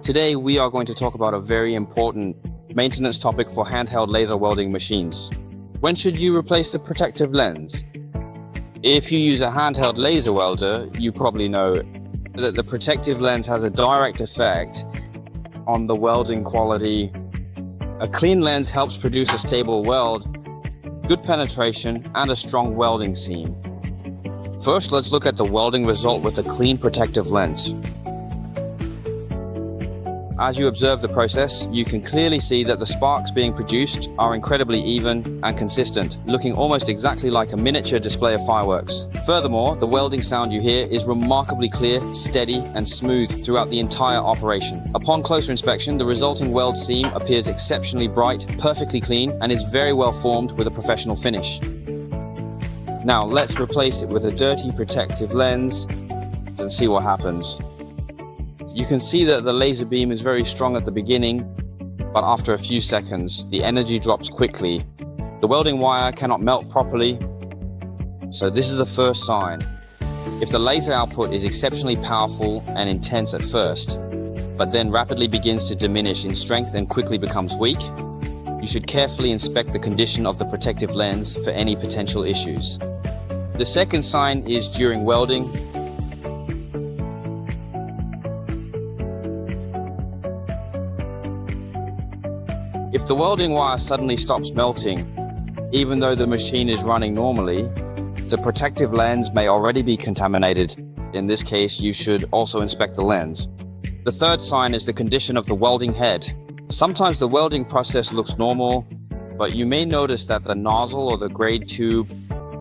Today we are going to talk about a very important maintenance topic for handheld laser welding machines. When should you replace the protective lens? If you use a handheld laser welder, you probably know that the protective lens has a direct effect on the welding quality. A clean lens helps produce a stable weld, good penetration, and a strong welding seam. First, let's look at the welding result with a clean protective lens. As you observe the process, you can clearly see that the sparks being produced are incredibly even and consistent, looking almost exactly like a miniature display of fireworks. Furthermore, the welding sound you hear is remarkably clear, steady, and smooth throughout the entire operation. Upon closer inspection, the resulting weld seam appears exceptionally bright, perfectly clean, and is very well formed with a professional finish. Now, let's replace it with a dirty protective lens and see what happens. You can see that the laser beam is very strong at the beginning, but after a few seconds, the energy drops quickly. The welding wire cannot melt properly, so this is the first sign. If the laser output is exceptionally powerful and intense at first, but then rapidly begins to diminish in strength and quickly becomes weak, you should carefully inspect the condition of the protective lens for any potential issues. The second sign is during welding. If the welding wire suddenly stops melting, even though the machine is running normally, the protective lens may already be contaminated. In this case, you should also inspect the lens. The third sign is the condition of the welding head. Sometimes the welding process looks normal, but you may notice that the nozzle or the grade tube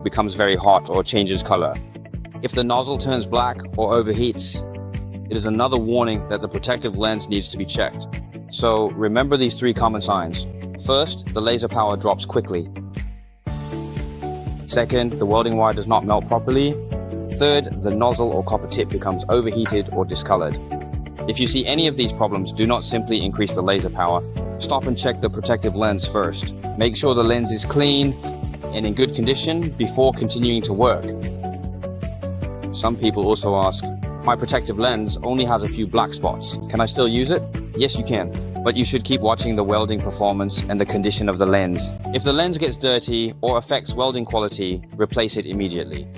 becomes very hot or changes color. If the nozzle turns black or overheats, it is another warning that the protective lens needs to be checked. So remember these three common signs. First, the laser power drops quickly. Second, the welding wire does not melt properly. Third, the nozzle or copper tip becomes overheated or discolored. If you see any of these problems, do not simply increase the laser power. Stop and check the protective lens first. Make sure the lens is clean and in good condition before continuing to work. Some people also ask, my protective lens only has a few black spots. Can I still use it? Yes, you can, but you should keep watching the welding performance and the condition of the lens. If the lens gets dirty or affects welding quality, replace it immediately.